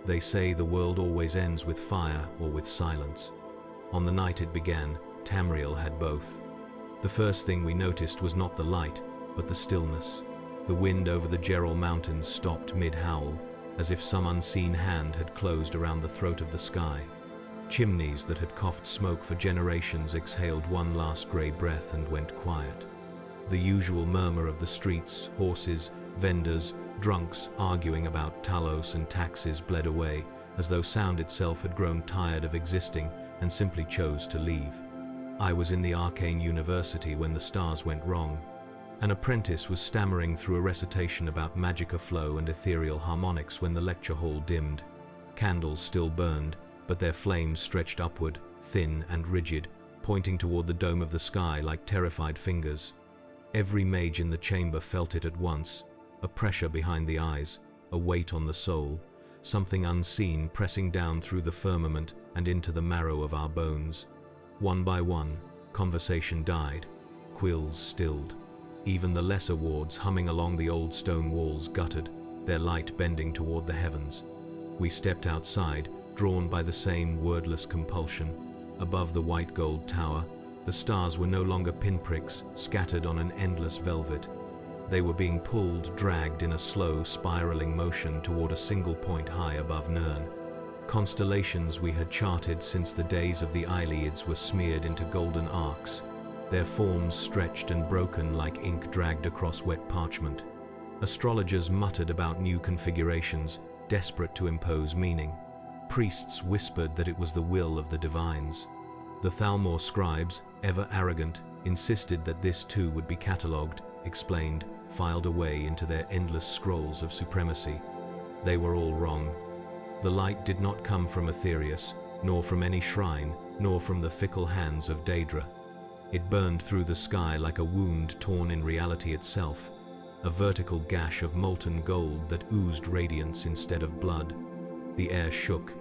They say the world always ends with fire or with silence. On the night it began, Tamriel had both. The first thing we noticed was not the light, but the stillness. The wind over the Gerald Mountains stopped mid-howl, as if some unseen hand had closed around the throat of the sky. Chimneys that had coughed smoke for generations exhaled one last grey breath and went quiet. The usual murmur of the streets, horses, vendors, drunks arguing about Talos and taxes bled away, as though sound itself had grown tired of existing and simply chose to leave. I was in the arcane university when the stars went wrong. An apprentice was stammering through a recitation about magica flow and ethereal harmonics when the lecture hall dimmed. Candles still burned, but their flames stretched upward, thin and rigid, pointing toward the dome of the sky like terrified fingers. Every mage in the chamber felt it at once, a pressure behind the eyes, a weight on the soul, something unseen pressing down through the firmament and into the marrow of our bones. One by one, conversation died, quills stilled. Even the lesser wards humming along the old stone walls guttered, their light bending toward the heavens. We stepped outside, drawn by the same wordless compulsion. Above the white gold tower, the stars were no longer pinpricks scattered on an endless velvet. They were being pulled, dragged in a slow, spiraling motion toward a single point high above Nirn. Constellations we had charted since the days of the Ileids were smeared into golden arcs, their forms stretched and broken like ink dragged across wet parchment. Astrologers muttered about new configurations, desperate to impose meaning. Priests whispered that it was the will of the divines. The Thalmor scribes, ever arrogant, insisted that this too would be catalogued, explained, filed away into their endless scrolls of supremacy. They were all wrong. The light did not come from Aetherius, nor from any shrine, nor from the fickle hands of Daedra. It burned through the sky like a wound torn in reality itself, a vertical gash of molten gold that oozed radiance instead of blood. The air shook,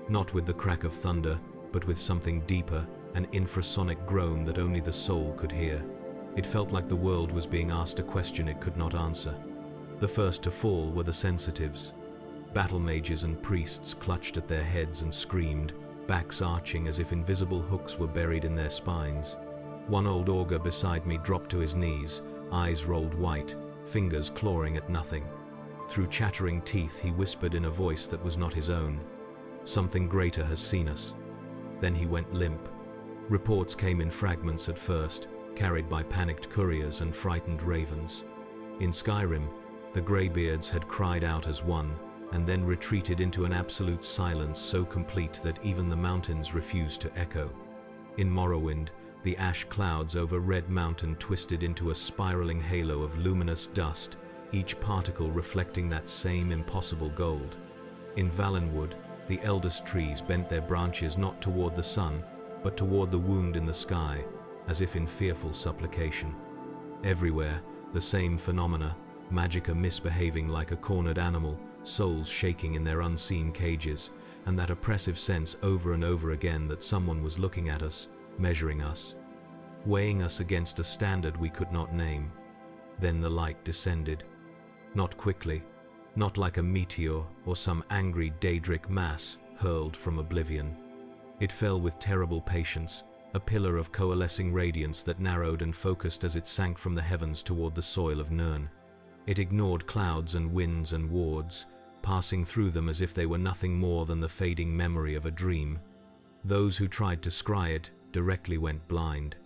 not with the crack of thunder, but with something deeper, an infrasonic groan that only the soul could hear. It felt like the world was being asked a question it could not answer. The first to fall were the sensitives. Battle mages and priests clutched at their heads and screamed, backs arching as if invisible hooks were buried in their spines. One old augur beside me dropped to his knees, eyes rolled white, fingers clawing at nothing. Through chattering teeth he whispered in a voice that was not his own, "Something greater has seen us." Then he went limp. Reports came in fragments at first, carried by panicked couriers and frightened ravens. In Skyrim, the greybeards had cried out as one, and then retreated into an absolute silence so complete that even the mountains refused to echo. In Morrowind, the ash clouds over Red Mountain twisted into a spiraling halo of luminous dust, each particle reflecting that same impossible gold. In Valenwood, the eldest trees bent their branches not toward the sun, but toward the wound in the sky, as if in fearful supplication. Everywhere, the same phenomena, magica misbehaving like a cornered animal, souls shaking in their unseen cages, and that oppressive sense over and over again that someone was looking at us, measuring us, weighing us against a standard we could not name. Then the light descended. Not quickly, not like a meteor or some angry Daedric mass hurled from oblivion. It fell with terrible patience, a pillar of coalescing radiance that narrowed and focused as it sank from the heavens toward the soil of Nirn. It ignored clouds and winds and wards, passing through them as if they were nothing more than the fading memory of a dream. Those who tried to scry it directly went blind.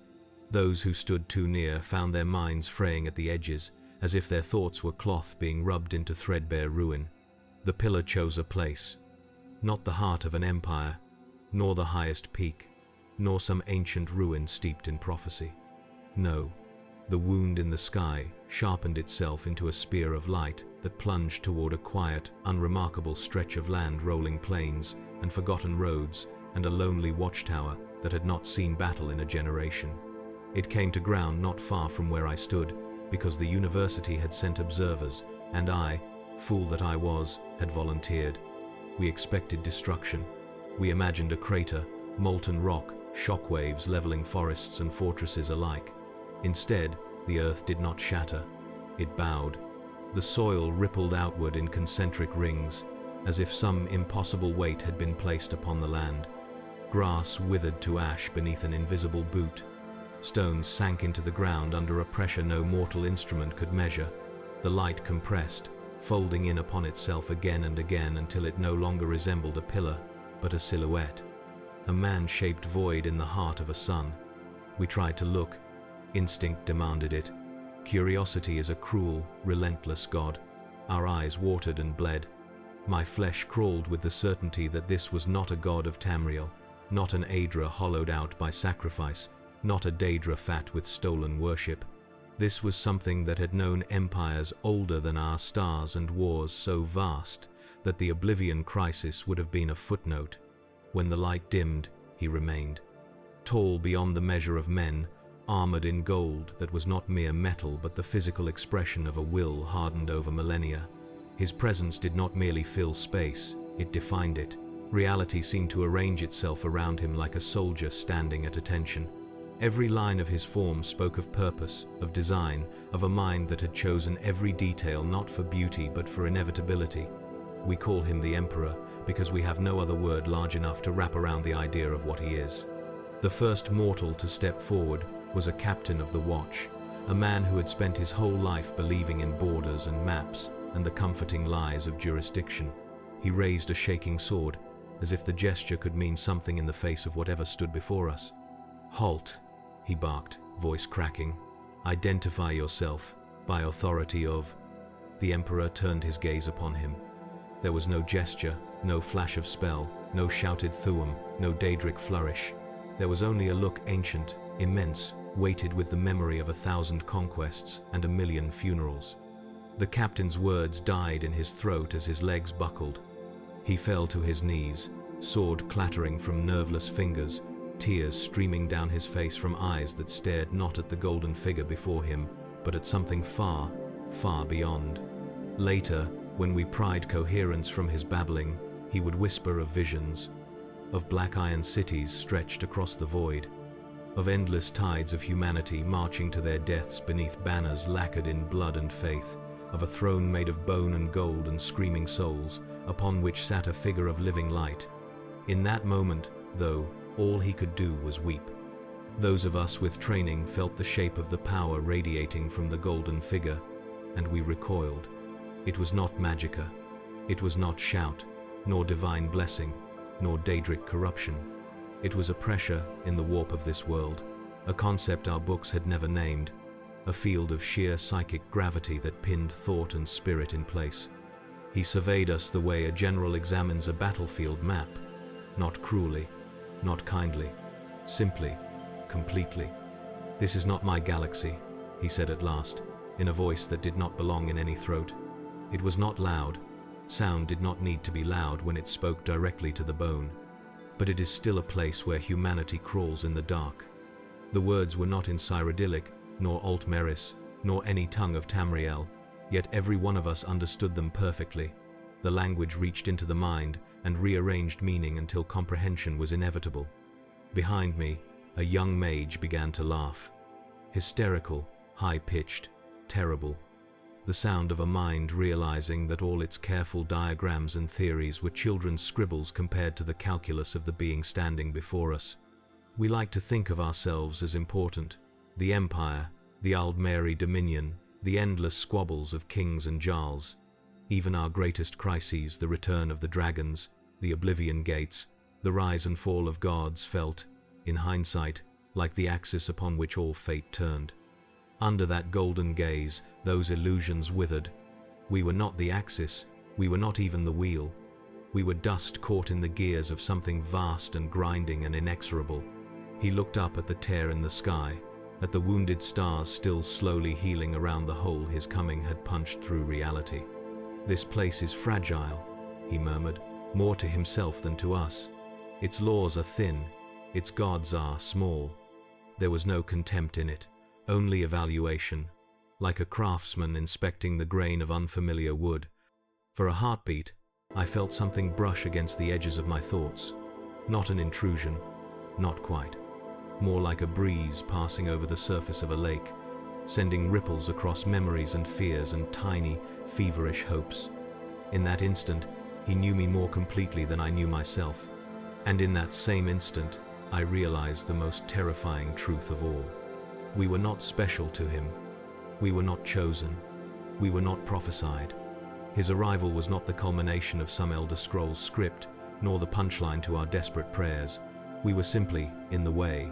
Those who stood too near found their minds fraying at the edges, as if their thoughts were cloth being rubbed into threadbare ruin. The pillar chose a place, not the heart of an empire, nor the highest peak, nor some ancient ruin steeped in prophecy. No, the wound in the sky sharpened itself into a spear of light that plunged toward a quiet, unremarkable stretch of land, rolling plains and forgotten roads, and a lonely watchtower that had not seen battle in a generation. It came to ground not far from where I stood, because the university had sent observers, and I, fool that I was, had volunteered. We expected destruction. We imagined a crater, molten rock, shockwaves leveling forests and fortresses alike. Instead, the earth did not shatter. It bowed. The soil rippled outward in concentric rings. as if some impossible weight had been placed upon the land. Grass withered to ash beneath an invisible boot. Stones sank into the ground under a pressure no mortal instrument could measure. The light compressed, folding in upon itself again and again until it no longer resembled a pillar, but a silhouette. A man-shaped void in the heart of a sun. We tried to look. Instinct demanded it. Curiosity is a cruel, relentless god. Our eyes watered and bled. My flesh crawled with the certainty that this was not a god of Tamriel, not an Aedra hollowed out by sacrifice, not a Daedra fat with stolen worship. This was something that had known empires older than our stars and wars so vast that the Oblivion crisis would have been a footnote. When the light dimmed, he remained. Tall beyond the measure of men, armored in gold that was not mere metal but the physical expression of a will hardened over millennia. His presence did not merely fill space, it defined it. Reality seemed to arrange itself around him like a soldier standing at attention. Every line of his form spoke of purpose, of design, of a mind that had chosen every detail not for beauty but for inevitability. We call him the Emperor because we have no other word large enough to wrap around the idea of what he is. The first mortal to step forward was a captain of the Watch, a man who had spent his whole life believing in borders and maps and the comforting lies of jurisdiction. He raised a shaking sword, as if the gesture could mean something in the face of whatever stood before us. "Halt," he barked, voice cracking. "Identify yourself, by authority of..." The Emperor turned his gaze upon him. There was no gesture, no flash of spell, no shouted thuum, no Daedric flourish. There was only a look ancient, immense, weighted with the memory of 1,000 conquests and 1,000,000 funerals. The captain's words died in his throat as his legs buckled. He fell to his knees, sword clattering from nerveless fingers, tears streaming down his face from eyes that stared not at the golden figure before him, but at something far, far beyond. Later, when we pried coherence from his babbling, he would whisper of visions, of black iron cities stretched across the void, of endless tides of humanity marching to their deaths beneath banners lacquered in blood and faith, of a throne made of bone and gold and screaming souls, upon which sat a figure of living light. In that moment, though, all he could do was weep. Those of us with training felt the shape of the power radiating from the golden figure, and we recoiled. It was not magicka. It was not shout, nor divine blessing, nor Daedric corruption. It was a pressure in the warp of this world, a concept our books had never named, a field of sheer psychic gravity that pinned thought and spirit in place. He surveyed us the way a general examines a battlefield map, not cruelly, not kindly, simply, completely. "This is not my galaxy," he said at last, in a voice that did not belong in any throat. It was not loud. Sound did not need to be loud when it spoke directly to the bone. But it is still a place where humanity crawls in the dark. The words were not in Cyrodiilic, nor Altmeris, nor any tongue of Tamriel, yet every one of us understood them perfectly. The language reached into the mind and rearranged meaning until comprehension was inevitable. Behind me, a young mage began to laugh. Hysterical, high-pitched, terrible. The sound of a mind realizing that all its careful diagrams and theories were children's scribbles compared to the calculus of the being standing before us. We like to think of ourselves as important. The Empire, the Aldmeri Dominion, the endless squabbles of kings and jarls. Even our greatest crises, the return of the dragons, the Oblivion gates, the rise and fall of gods felt, in hindsight, like the axis upon which all fate turned. Under that golden gaze, those illusions withered. We were not the axis, we were not even the wheel. We were dust caught in the gears of something vast and grinding and inexorable. He looked up at the tear in the sky, at the wounded stars still slowly healing around the hole his coming had punched through reality. "This place is fragile," he murmured, more to himself than to us. "Its laws are thin, its gods are small." There was no contempt in it, only evaluation, like a craftsman inspecting the grain of unfamiliar wood. For a heartbeat, I felt something brush against the edges of my thoughts. Not an intrusion, not quite. More like a breeze passing over the surface of a lake, sending ripples across memories and fears and tiny, feverish hopes. In that instant, He knew me more completely than I knew myself. And in that same instant, I realized the most terrifying truth of all. We were not special to him. We were not chosen. We were not prophesied. His arrival was not the culmination of some Elder Scrolls script, nor the punchline to our desperate prayers. We were simply in the way.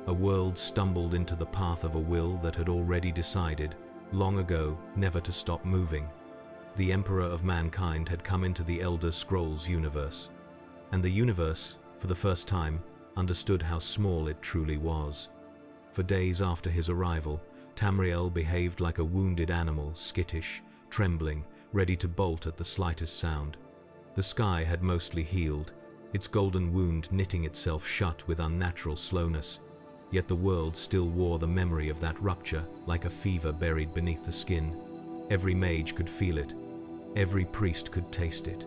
A world stumbled into the path of a will that had already decided, long ago, never to stop moving. The Emperor of mankind had come into the Elder Scrolls universe. And the universe, for the first time, understood how small it truly was. For days after his arrival, Tamriel behaved like a wounded animal, skittish, trembling, ready to bolt at the slightest sound. The sky had mostly healed, its golden wound knitting itself shut with unnatural slowness. Yet the world still wore the memory of that rupture like a fever buried beneath the skin. Every mage could feel it. Every priest could taste it.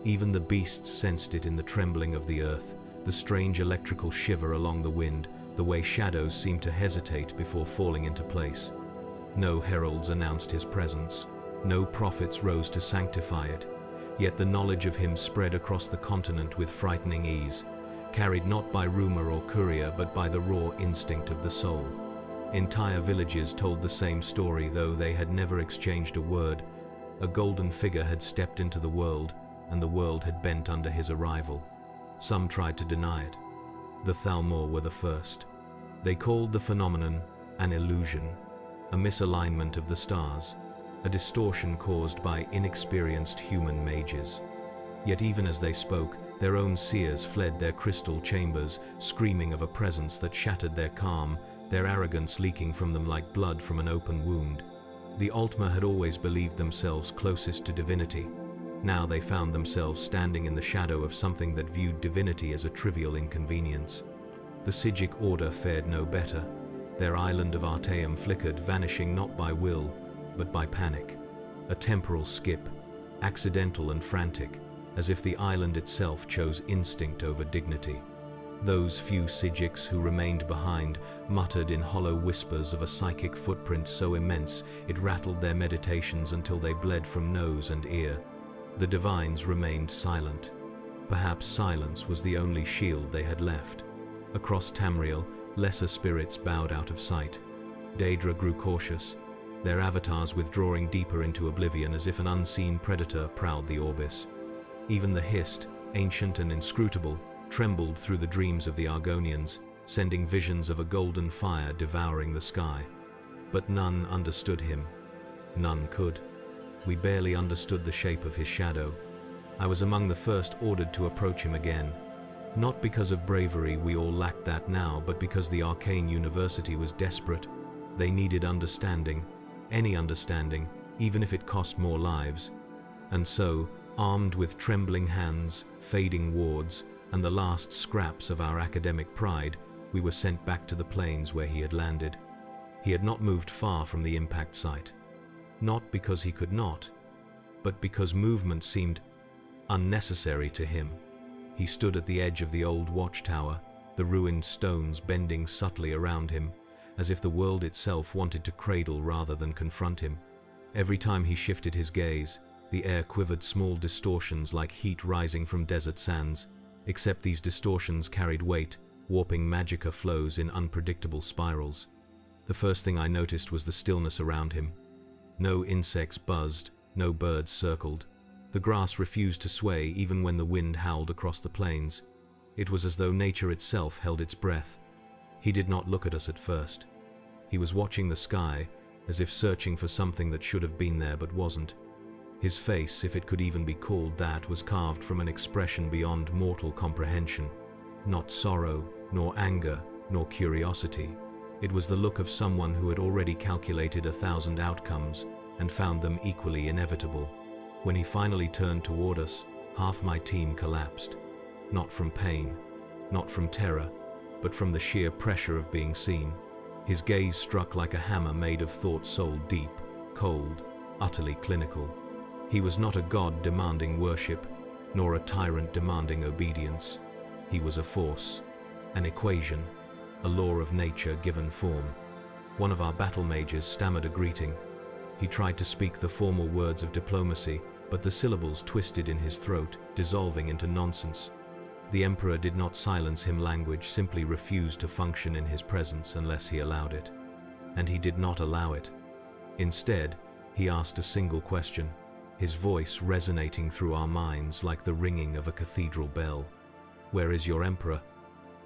Even the beasts sensed it in the trembling of the earth, the strange electrical shiver along the wind, the way shadows seemed to hesitate before falling into place. No heralds announced his presence. No prophets rose to sanctify it. Yet the knowledge of him spread across the continent with frightening ease, carried not by rumor or courier but by the raw instinct of the soul. Entire villages told the same story, though they had never exchanged a word. A golden figure had stepped into the world, and the world had bent under his arrival. Some tried to deny it. The Thalmor were the first. They called the phenomenon an illusion, a misalignment of the stars, a distortion caused by inexperienced human mages. Yet even as they spoke, their own seers fled their crystal chambers, screaming of a presence that shattered their calm, their arrogance leaking from them like blood from an open wound. The Altmer had always believed themselves closest to divinity. Now they found themselves standing in the shadow of something that viewed divinity as a trivial inconvenience. The Sigic Order fared no better. Their island of Artaeum flickered, vanishing not by will, but by panic. A temporal skip, accidental and frantic, as if the island itself chose instinct over dignity. Those few Sigics who remained behind muttered in hollow whispers of a psychic footprint so immense it rattled their meditations until they bled from nose and ear. The divines remained silent. Perhaps silence was the only shield they had left. Across Tamriel, lesser spirits bowed out of sight. Daedra grew cautious, their avatars withdrawing deeper into oblivion as if an unseen predator prowled the Aurbis. Even the Hist, ancient and inscrutable, trembled through the dreams of the Argonians, sending visions of a golden fire devouring the sky. But none understood him. None could. We barely understood the shape of his shadow. I was among the first ordered to approach him again. Not because of bravery, we all lacked that now, but because the arcane university was desperate. They needed understanding, any understanding, even if it cost more lives. And so, armed with trembling hands, fading wards, and the last scraps of our academic pride, we were sent back to the plains where he had landed. He had not moved far from the impact site. Not because he could not, but because movement seemed unnecessary to him. He stood at the edge of the old watchtower, the ruined stones bending subtly around him, as if the world itself wanted to cradle rather than confront him. Every time he shifted his gaze, the air quivered small distortions like heat rising from desert sands, except these distortions carried weight, warping magicka flows in unpredictable spirals. The first thing I noticed was the stillness around him. No insects buzzed, no birds circled. The grass refused to sway even when the wind howled across the plains. It was as though nature itself held its breath. He did not look at us at first. He was watching the sky, as if searching for something that should have been there but wasn't. His face, if it could even be called that, was carved from an expression beyond mortal comprehension. Not sorrow, nor anger, nor curiosity. It was the look of someone who had already calculated 1,000 outcomes and found them equally inevitable. When he finally turned toward us, half my team collapsed. Not from pain, not from terror, but from the sheer pressure of being seen. His gaze struck like a hammer made of thought soul deep, cold, utterly clinical. He was not a god demanding worship, nor a tyrant demanding obedience. He was a force, an equation, a law of nature given form. One of our battle mages stammered a greeting. He tried to speak the formal words of diplomacy, but the syllables twisted in his throat, dissolving into nonsense. The Emperor did not silence him. Language simply refused to function in his presence unless he allowed it. And he did not allow it. Instead, he asked a single question, his voice resonating through our minds like the ringing of a cathedral bell. "Where is your Emperor?"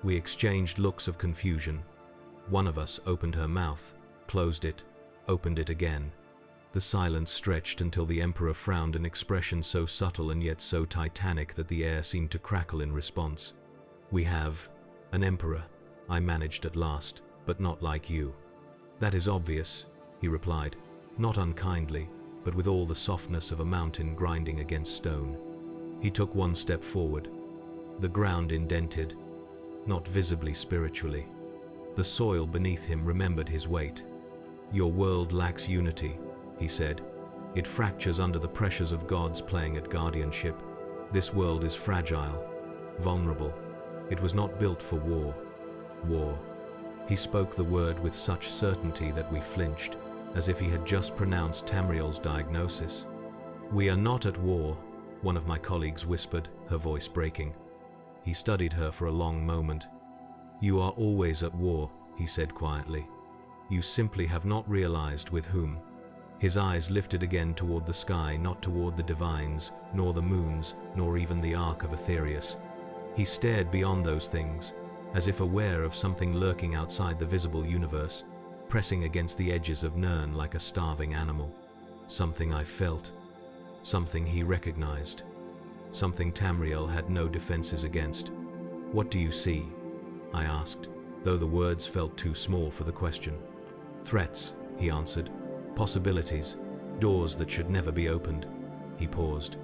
We exchanged looks of confusion. One of us opened her mouth, closed it, opened it again. The silence stretched until the Emperor frowned, an expression so subtle and yet so titanic that the air seemed to crackle in response. "We have an Emperor," I managed at last, "but not like you." "That is obvious," he replied, not unkindly, but with all the softness of a mountain grinding against stone. He took one step forward. The ground indented, not visibly spiritually. The soil beneath him remembered his weight. "Your world lacks unity," he said. "It fractures under the pressures of gods playing at guardianship. This world is fragile, vulnerable. It was not built for war. War." He spoke the word with such certainty that we flinched, as if he had just pronounced Tamriel's diagnosis. "We are not at war," one of my colleagues whispered, her voice breaking. He studied her for a long moment. "You are always at war," he said quietly. "You simply have not realized with whom." His eyes lifted again toward the sky, not toward the divines, nor the moons, nor even the Ark of Aetherius. He stared beyond those things, as if aware of something lurking outside the visible universe, pressing against the edges of Nirn like a starving animal. Something I felt. Something he recognized. Something Tamriel had no defenses against. "What do you see?" I asked, though the words felt too small for the question. "Threats," he answered. "Possibilities. Doors that should never be opened." He paused.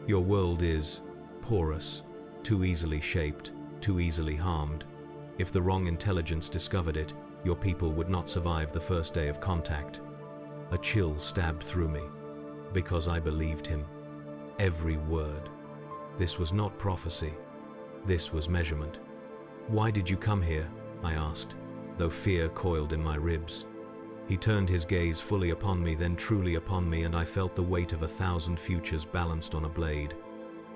"Your world is porous, too easily shaped, too easily harmed. If the wrong intelligence discovered it, your people would not survive the first day of contact." A chill stabbed through me, because I believed him. Every word. This was not prophecy. This was measurement. "Why did you come here?" I asked, though fear coiled in my ribs. He turned his gaze fully upon me, then truly upon me, and I felt the weight of 1,000 futures balanced on a blade.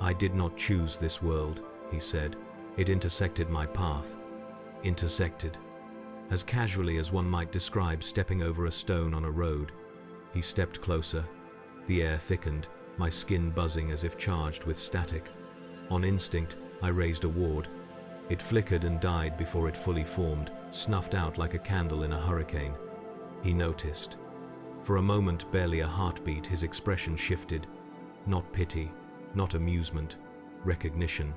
"I did not choose this world," he said. "It intersected my path." Intersected. As casually as one might describe stepping over a stone on a road. He stepped closer. The air thickened, my skin buzzing as if charged with static. On instinct, I raised a ward. It flickered and died before it fully formed, snuffed out like a candle in a hurricane. He noticed. For a moment, barely a heartbeat, his expression shifted. Not pity, not amusement, recognition.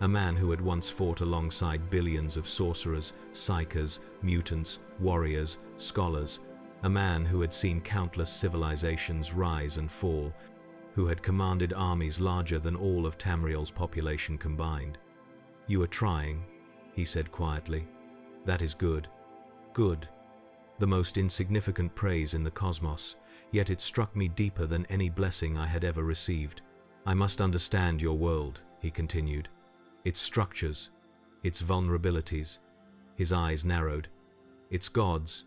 A man who had once fought alongside billions of sorcerers, psychers, mutants, warriors, scholars. A man who had seen countless civilizations rise and fall, who had commanded armies larger than all of Tamriel's population combined. "You are trying," he said quietly. "That is good. Good. The most insignificant praise in the cosmos, yet it struck me deeper than any blessing I had ever received. I must understand your world," he continued. "Its structures, its vulnerabilities." His eyes narrowed. "Its gods."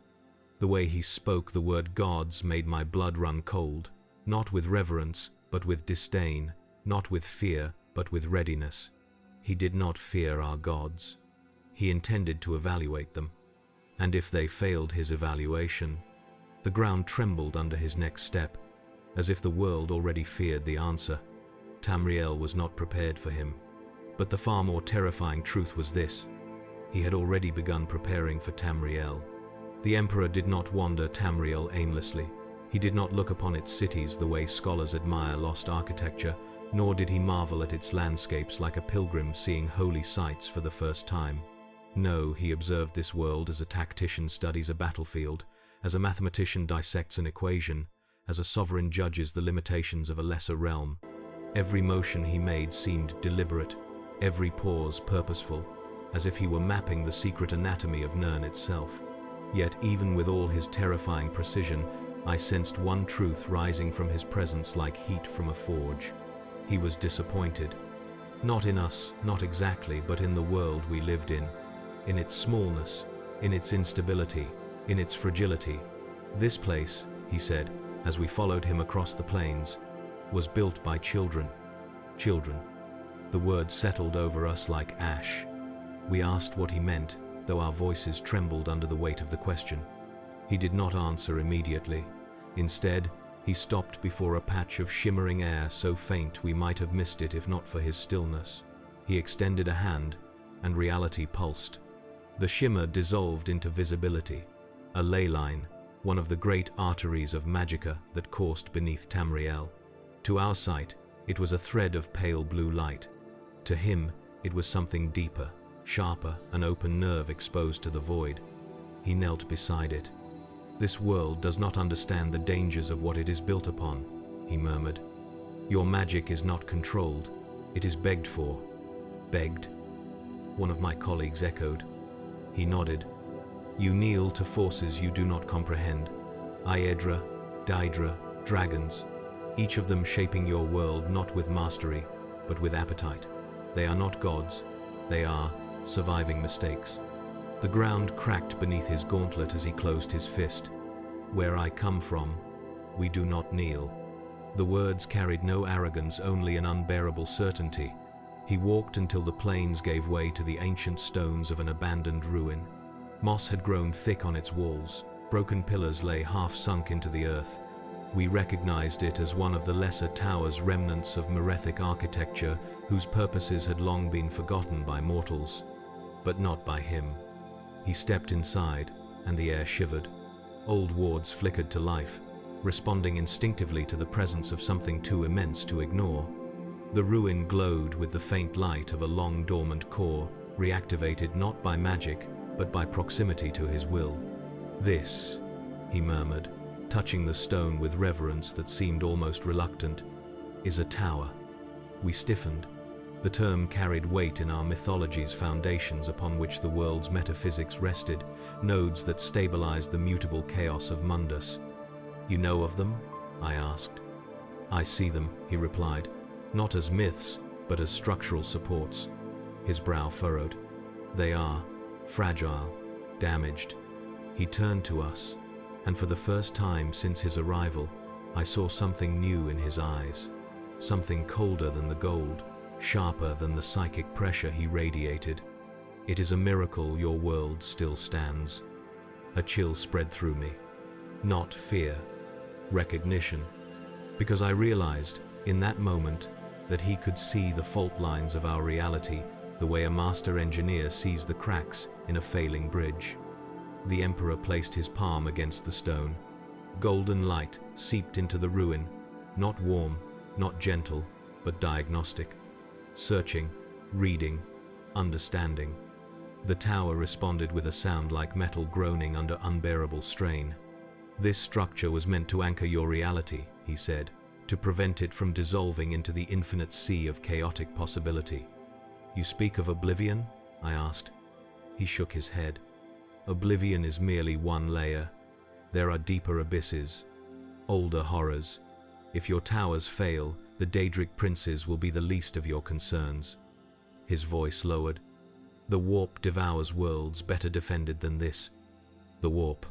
The way he spoke the word gods made my blood run cold, not with reverence, but with disdain, not with fear, but with readiness. He did not fear our gods. He intended to evaluate them. And if they failed his evaluation, the ground trembled under his next step, as if the world already feared the answer. Tamriel was not prepared for him. But the far more terrifying truth was this: he had already begun preparing for Tamriel. The Emperor did not wander Tamriel aimlessly. He did not look upon its cities the way scholars admire lost architecture, nor did he marvel at its landscapes like a pilgrim seeing holy sights for the first time. No, he observed this world as a tactician studies a battlefield, as a mathematician dissects an equation, as a sovereign judges the limitations of a lesser realm. Every motion he made seemed deliberate, every pause purposeful, as if he were mapping the secret anatomy of Nirn itself. Yet even with all his terrifying precision, I sensed one truth rising from his presence like heat from a forge. He was disappointed. Not in us, not exactly, but in the world we lived in its smallness, in its instability, in its fragility. "This place," he said, as we followed him across the plains, was built by children. Children. The word settled over us like ash. We asked what he meant, though our voices trembled under the weight of the question. He did not answer immediately. Instead, he stopped before a patch of shimmering air so faint we might have missed it if not for his stillness. He extended a hand, and reality pulsed. The shimmer dissolved into visibility, a ley line, one of the great arteries of magicka that coursed beneath Tamriel. To our sight, it was a thread of pale blue light. To him, it was something deeper, sharper, an open nerve exposed to the void. He knelt beside it. "This world does not understand the dangers of what it is built upon," he murmured. "Your magic is not controlled, it is begged for." "Begged?" one of my colleagues echoed. He nodded. "You kneel to forces you do not comprehend. Aedra, Daedra, dragons, each of them shaping your world not with mastery, but with appetite. They are not gods, they are surviving mistakes." The ground cracked beneath his gauntlet as he closed his fist. "Where I come from, we do not kneel." The words carried no arrogance, only an unbearable certainty. He walked until the plains gave way to the ancient stones of an abandoned ruin. Moss had grown thick on its walls. Broken pillars lay half sunk into the earth. We recognized it as one of the lesser tower's remnants of Merethic architecture whose purposes had long been forgotten by mortals. But not by him. He stepped inside, and the air shivered. Old wards flickered to life, responding instinctively to the presence of something too immense to ignore. The ruin glowed with the faint light of a long-dormant core, reactivated not by magic, but by proximity to his will. "This," he murmured, touching the stone with reverence that seemed almost reluctant, "is a tower." We stiffened. The term carried weight in our mythology's foundations upon which the world's metaphysics rested, nodes that stabilized the mutable chaos of Mundus. "You know of them?" I asked. "I see them," he replied, "not as myths, but as structural supports." His brow furrowed. "They are fragile, damaged." He turned to us, and for the first time since his arrival, I saw something new in his eyes, something colder than the gold, sharper than the psychic pressure he radiated. "It is a miracle your world still stands." A chill spread through me. Not fear, recognition, because I realized, in that moment, that he could see the fault lines of our reality the way a master engineer sees the cracks in a failing bridge. The Emperor placed his palm against the stone. Golden light seeped into the ruin, not warm, not gentle, but diagnostic. Searching, reading, understanding. The tower responded with a sound like metal groaning under unbearable strain. "This structure was meant to anchor your reality," he said, "to prevent it from dissolving into the infinite sea of chaotic possibility." "You speak of oblivion?" I asked. He shook his head. "Oblivion is merely one layer. There are deeper abysses, older horrors. If your towers fail, the Daedric Princes will be the least of your concerns." His voice lowered. "The warp devours worlds better defended than this." The warp.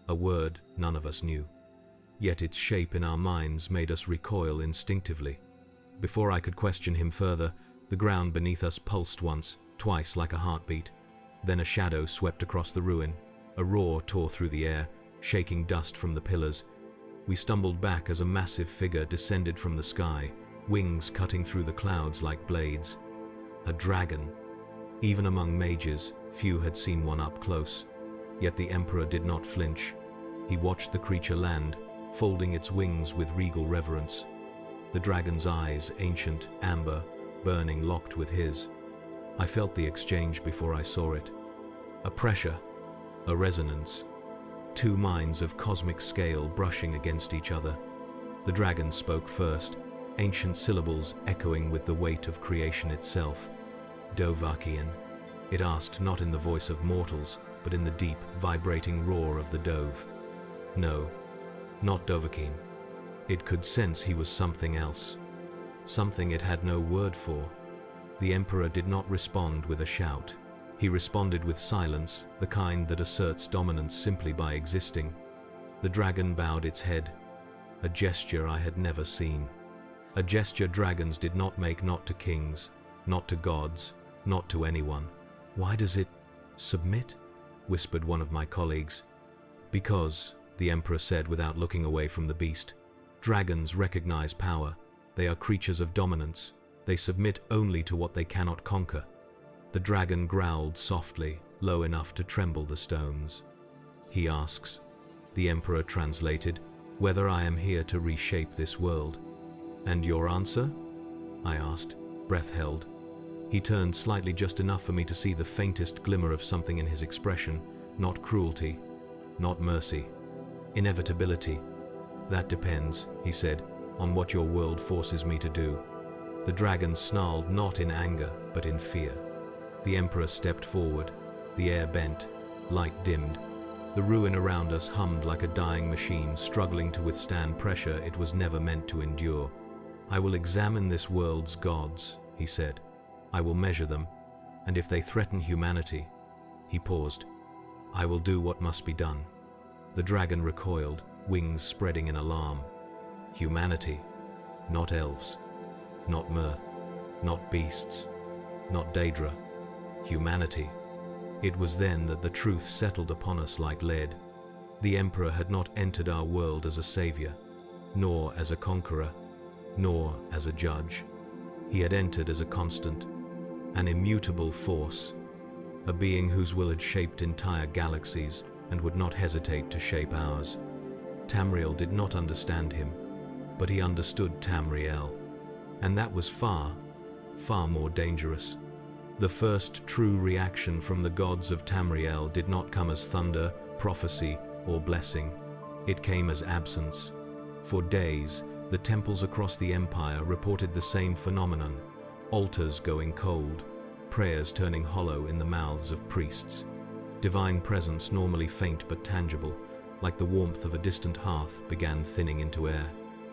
A word none of us knew. Yet its shape in our minds made us recoil instinctively. Before I could question him further, the ground beneath us pulsed once, twice like a heartbeat. Then a shadow swept across the ruin. A roar tore through the air, shaking dust from the pillars. We stumbled back as a massive figure descended from the sky, wings cutting through the clouds like blades. A dragon. Even among mages, few had seen one up close. Yet the Emperor did not flinch. He watched the creature land, folding its wings with regal reverence. The dragon's eyes, ancient, amber, burning, locked with his. I felt the exchange before I saw it. A pressure, a resonance. Two minds of cosmic scale brushing against each other. The dragon spoke first, ancient syllables echoing with the weight of creation itself. Dovahkiin. It asked not in the voice of mortals, but in the deep, vibrating roar of the Dove. No, not Dovahkiin. It could sense he was something else. Something it had no word for. The Emperor did not respond with a shout. He responded with silence, the kind that asserts dominance simply by existing. The dragon bowed its head, a gesture I had never seen. A gesture dragons did not make, not to kings, not to gods, not to anyone. "Why does it submit?" whispered one of my colleagues. "Because," the emperor said without looking away from the beast, "dragons recognize power. They are creatures of dominance. They submit only to what they cannot conquer." The dragon growled softly, low enough to tremble the stones. "He asks," the emperor translated, "whether I am here to reshape this world." "And your answer?" I asked, breath held. He turned slightly, just enough for me to see the faintest glimmer of something in his expression. Not cruelty, not mercy. Inevitability. "That depends," he said, "on what your world forces me to do." The dragon snarled, not in anger, but in fear. The emperor stepped forward. The air bent. Light dimmed. The ruin around us hummed like a dying machine, struggling to withstand pressure it was never meant to endure. "I will examine this world's gods," he said. "I will measure them, and if they threaten humanity—" He paused. "I will do what must be done." The dragon recoiled, wings spreading in alarm. Humanity. Not elves. Not Myr. Not beasts. Not Daedra. Humanity. It was then that the truth settled upon us like lead. The emperor had not entered our world as a savior, nor as a conqueror, nor as a judge. He had entered as a constant, an immutable force, a being whose will had shaped entire galaxies and would not hesitate to shape ours. Tamriel did not understand him, but he understood Tamriel, and that was far, far more dangerous. The first true reaction from the gods of Tamriel did not come as thunder, prophecy, or blessing. It came as absence. For days, the temples across the empire reported the same phenomenon: altars going cold, prayers turning hollow in the mouths of priests. Divine presence, normally faint but tangible, like the warmth of a distant hearth, began thinning into air.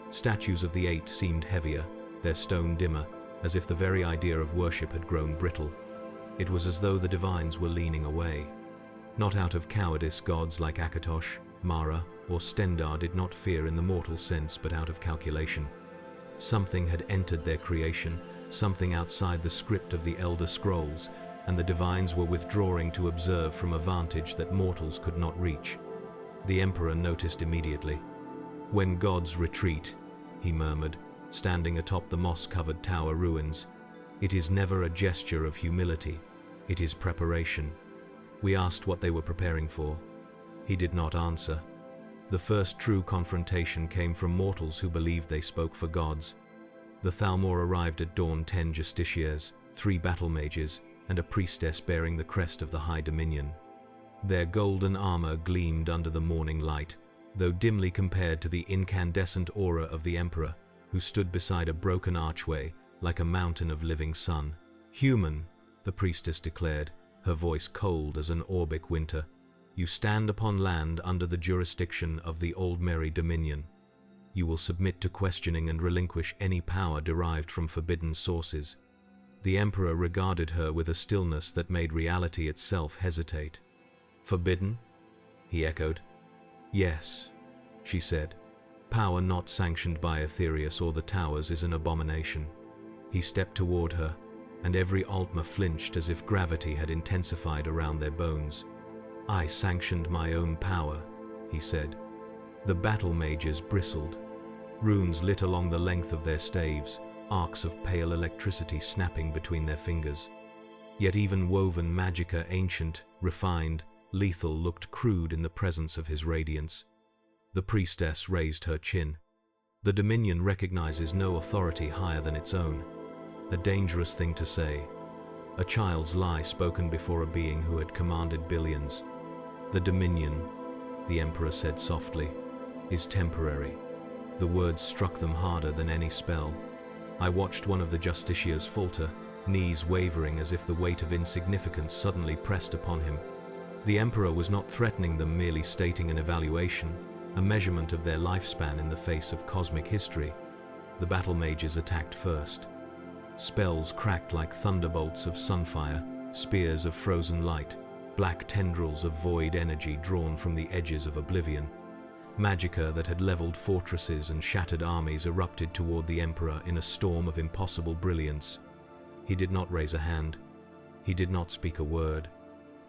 Statues of the Eight seemed heavier, their stone dimmer, as if the very idea of worship had grown brittle. It was as though the divines were leaning away. Not out of cowardice, gods like Akatosh, Mara, or Stendar did not fear in the mortal sense, but out of calculation. Something had entered their creation, something outside the script of the Elder Scrolls, and the divines were withdrawing to observe from a vantage that mortals could not reach. The emperor noticed immediately. "When gods retreat," he murmured, standing atop the moss-covered tower ruins, "it is never a gesture of humility, it is preparation." We asked what they were preparing for. He did not answer. The first true confrontation came from mortals who believed they spoke for gods. The Thalmor arrived at dawn, 10 justiciars, 3 battle mages, and a priestess bearing the crest of the High Dominion. Their golden armor gleamed under the morning light, though dimly compared to the incandescent aura of the emperor, who stood beside a broken archway like a mountain of living sun. "Human," the priestess declared, her voice cold as an Aurbic winter, "you stand upon land under the jurisdiction of the Old Mary Dominion. You will submit to questioning and relinquish any power derived from forbidden sources." The emperor regarded her with a stillness that made reality itself hesitate. "Forbidden?" he echoed. "Yes," she said. "Power not sanctioned by Aetherius or the Towers is an abomination." He stepped toward her, and every Altmer flinched as if gravity had intensified around their bones. "I sanctioned my own power," he said. The battle mages bristled. Runes lit along the length of their staves, arcs of pale electricity snapping between their fingers. Yet even woven magicka, ancient, refined, lethal, looked crude in the presence of his radiance. The priestess raised her chin. "The Dominion recognizes no authority higher than its own." A dangerous thing to say. A child's lie spoken before a being who had commanded billions. "The Dominion," the emperor said softly, "is temporary." The words struck them harder than any spell. I watched one of the justiciars falter, knees wavering as if the weight of insignificance suddenly pressed upon him. The emperor was not threatening them, merely stating an evaluation, a measurement of their lifespan in the face of cosmic history. The battle mages attacked first. Spells cracked like thunderbolts of sunfire, spears of frozen light, black tendrils of void energy drawn from the edges of oblivion. Magicka that had leveled fortresses and shattered armies erupted toward the Emperor in a storm of impossible brilliance. He did not raise a hand. He did not speak a word.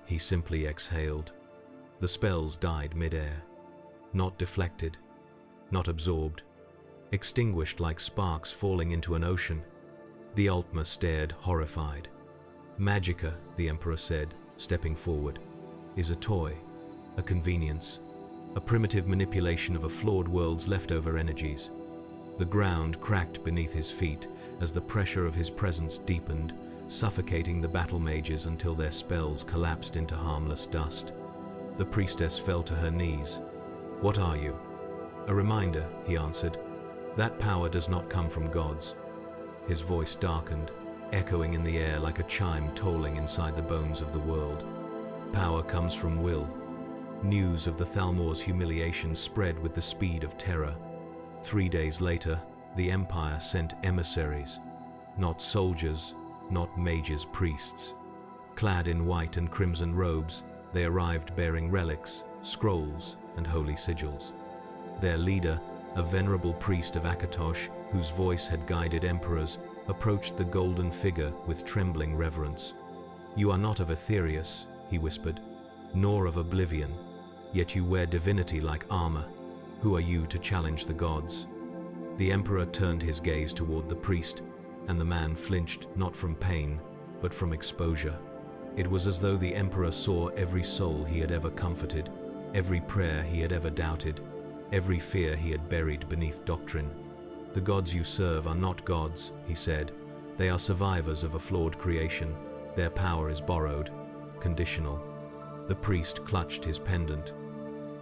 He simply exhaled. The spells died mid-air. Not deflected, not absorbed. Extinguished like sparks falling into an ocean. The Altma stared horrified. Magicka, the Emperor said, stepping forward, is a toy, a convenience, a primitive manipulation of a flawed world's leftover energies. The ground cracked beneath his feet as the pressure of his presence deepened, suffocating the battle mages until their spells collapsed into harmless dust. The priestess fell to her knees. "What are you?" "A reminder," he answered. "That power does not come from gods." His voice darkened, echoing in the air like a chime tolling inside the bones of the world. "Power comes from will." News of the Thalmor's humiliation spread with the speed of terror. 3 days later, the Empire sent emissaries. Not soldiers, not mages, priests. Clad in white and crimson robes, they arrived bearing relics, scrolls, and holy sigils. Their leader, a venerable priest of Akatosh, whose voice had guided emperors, approached the golden figure with trembling reverence. "You are not of Aetherius," he whispered, "nor of Oblivion, yet you wear divinity like armor. Who are you to challenge the gods?" The Emperor turned his gaze toward the priest, and the man flinched not from pain, but from exposure. It was as though the Emperor saw every soul he had ever comforted, every prayer he had ever doubted, every fear he had buried beneath doctrine. "The gods you serve are not gods," he said. "They are survivors of a flawed creation. Their power is borrowed, conditional." The priest clutched his pendant.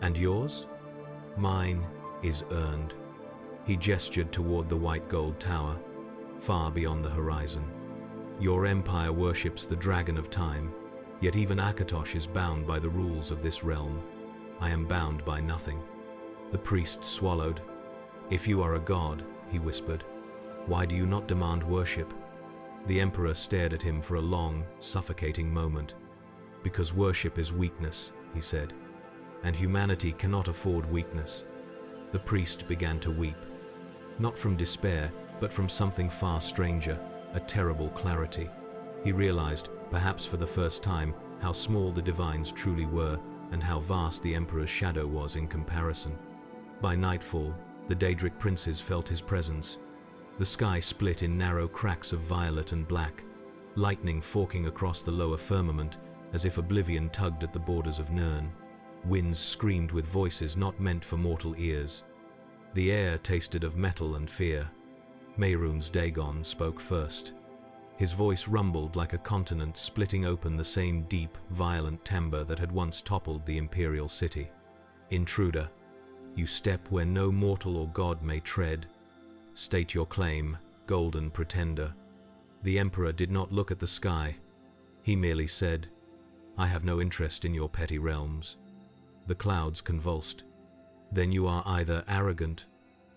"And yours?" "Mine is earned." He gestured toward the white gold tower, far beyond the horizon. "Your empire worships the dragon of time, yet even Akatosh is bound by the rules of this realm. I am bound by nothing." The priest swallowed. "If you are a god," he whispered, "why do you not demand worship?" The Emperor stared at him for a long, suffocating moment. "Because worship is weakness," he said, "and humanity cannot afford weakness." The priest began to weep, not from despair, but from something far stranger, a terrible clarity. He realized, perhaps for the first time, how small the divines truly were, and how vast the Emperor's shadow was in comparison. By nightfall, the Daedric Princes felt his presence. The sky split in narrow cracks of violet and black, lightning forking across the lower firmament, as if Oblivion tugged at the borders of Nirn. Winds screamed with voices not meant for mortal ears. The air tasted of metal and fear. Mehrunes Dagon spoke first. His voice rumbled like a continent splitting open the same deep, violent timbre that had once toppled the imperial city. "Intruder, you step where no mortal or god may tread. State your claim, golden pretender." The Emperor did not look at the sky. He merely said, "I have no interest in your petty realms." The clouds convulsed. "Then you are either arrogant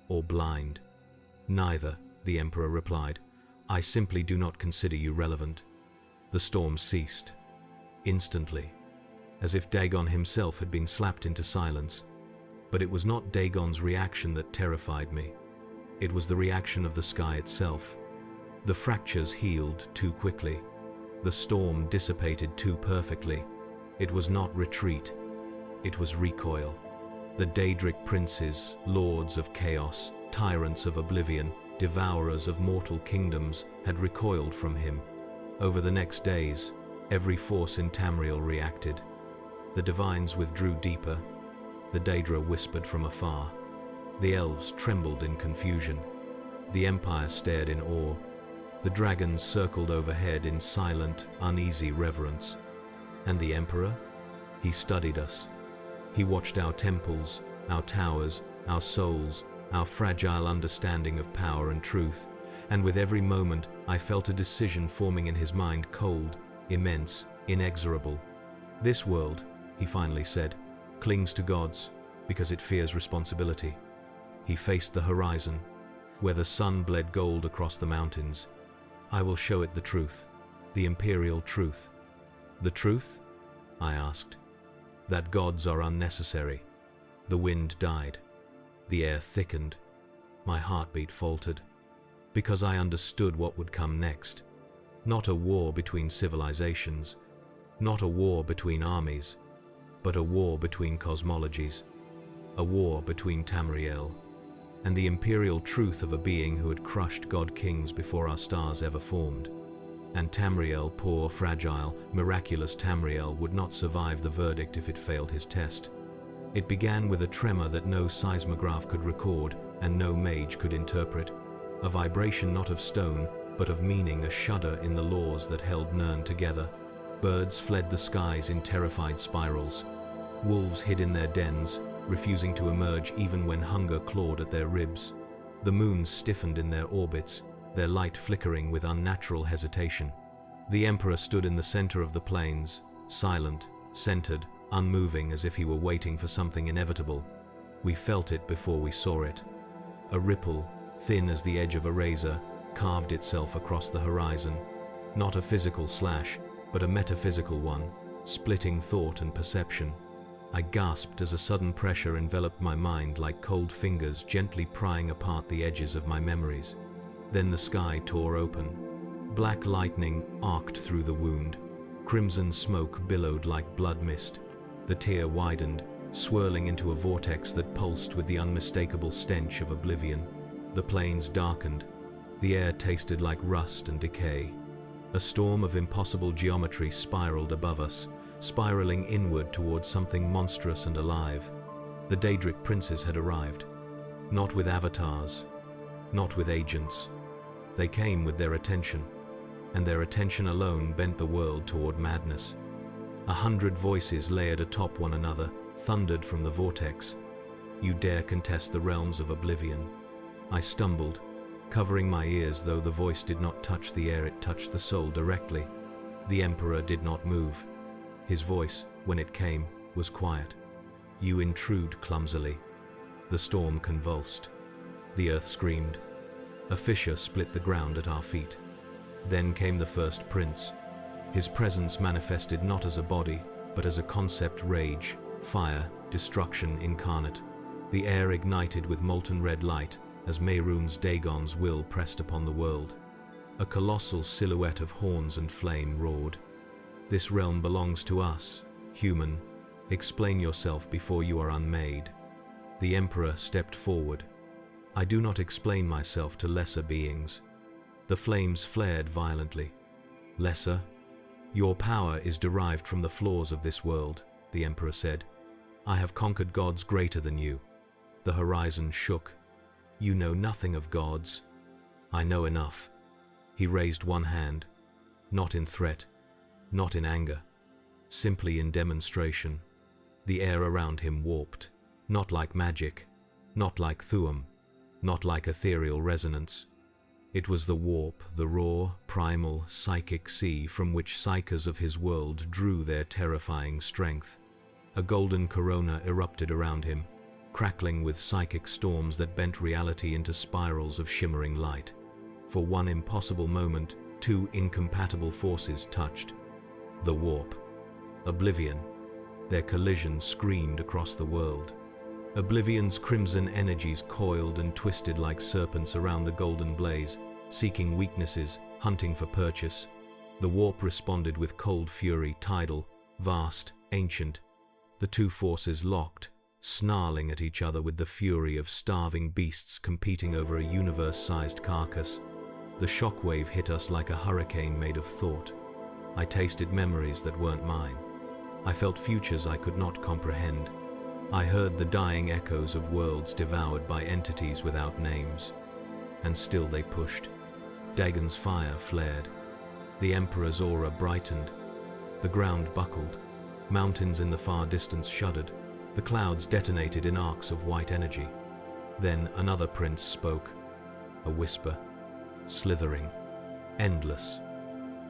or blind." "Neither," the Emperor replied. "I simply do not consider you relevant." The storm ceased. Instantly, as if Dagon himself had been slapped into silence. But it was not Dagon's reaction that terrified me. It was the reaction of the sky itself. The fractures healed too quickly. The storm dissipated too perfectly. It was not retreat. It was recoil. The Daedric Princes, lords of chaos, tyrants of oblivion, devourers of mortal kingdoms, had recoiled from him. Over the next days, every force in Tamriel reacted. The divines withdrew deeper. The Daedra whispered from afar. The elves trembled in confusion. The Empire stared in awe. The dragons circled overhead in silent, uneasy reverence. And the Emperor? He studied us. He watched our temples, our towers, our souls, our fragile understanding of power and truth, and with every moment I felt a decision forming in his mind, cold, immense, inexorable. "This world," he finally said, "clings to gods because it fears responsibility." He faced the horizon, where the sun bled gold across the mountains. "I will show it the truth, the imperial truth." "The truth?" I asked. "That gods are unnecessary. The wind died. The air thickened. My heartbeat faltered, because I understood what would come next. Not a war between civilizations, not a war between armies, but a war between cosmologies, a war between Tamriel and the imperial truth of a being who had crushed god-kings before our stars ever formed. And Tamriel, poor, fragile, miraculous Tamriel, would not survive the verdict if it failed his test. It began with a tremor that no seismograph could record and no mage could interpret, a vibration not of stone, but of meaning, a shudder in the laws that held Nirn together. Birds fled the skies in terrified spirals. Wolves hid in their dens, refusing to emerge even when hunger clawed at their ribs. The moons stiffened in their orbits, their light flickering with unnatural hesitation. The Emperor stood in the center of the plains, silent, centered, unmoving, as if he were waiting for something inevitable. We felt it before we saw it. A ripple, thin as the edge of a razor, carved itself across the horizon. Not a physical slash, but a metaphysical one, splitting thought and perception. I gasped as a sudden pressure enveloped my mind like cold fingers gently prying apart the edges of my memories. Then the sky tore open. Black lightning arced through the wound. Crimson smoke billowed like blood mist. The tear widened, swirling into a vortex that pulsed with the unmistakable stench of oblivion. The plains darkened. The air tasted like rust and decay. A storm of impossible geometry spiraled above us, spiraling inward towards something monstrous and alive. The Daedric Princes had arrived. Not with avatars, not with agents. They came with their attention, and their attention alone bent the world toward madness. 100 voices layered atop one another, thundered from the vortex. You dare contest the realms of oblivion. I stumbled, covering my ears, though the voice did not touch the air, it touched the soul directly. The Emperor did not move. His voice, when it came, was quiet. You intrude clumsily. The storm convulsed. The earth screamed. A fissure split the ground at our feet. Then came the first prince. His presence manifested not as a body, but as a concept: rage, fire, destruction incarnate. The air ignited with molten red light as Mehrunes Dagon's will pressed upon the world. A colossal silhouette of horns and flame roared. This realm belongs to us, human. Explain yourself before you are unmade. The Emperor stepped forward. I do not explain myself to lesser beings. The flames flared violently. Lesser? Your power is derived from the flaws of this world, the Emperor said. I have conquered gods greater than you. The horizon shook. You know nothing of gods. I know enough. He raised one hand, not in threat, not in anger, simply in demonstration. The air around him warped, not like magic, not like Thuum, not like ethereal resonance. It was the warp, the raw, primal, psychic sea from which psychers of his world drew their terrifying strength. A golden corona erupted around him, crackling with psychic storms that bent reality into spirals of shimmering light. For one impossible moment, two incompatible forces touched. The warp, oblivion. Their collision screamed across the world. Oblivion's crimson energies coiled and twisted like serpents around the golden blaze, seeking weaknesses, hunting for purchase. The warp responded with cold fury, tidal, vast, ancient. The two forces locked, snarling at each other with the fury of starving beasts competing over a universe-sized carcass. The shockwave hit us like a hurricane made of thought. I tasted memories that weren't mine. I felt futures I could not comprehend. I heard the dying echoes of worlds devoured by entities without names. And still they pushed. Dagon's fire flared. The Emperor's aura brightened. The ground buckled. Mountains in the far distance shuddered. The clouds detonated in arcs of white energy. Then another prince spoke. A whisper. Slithering. Endless.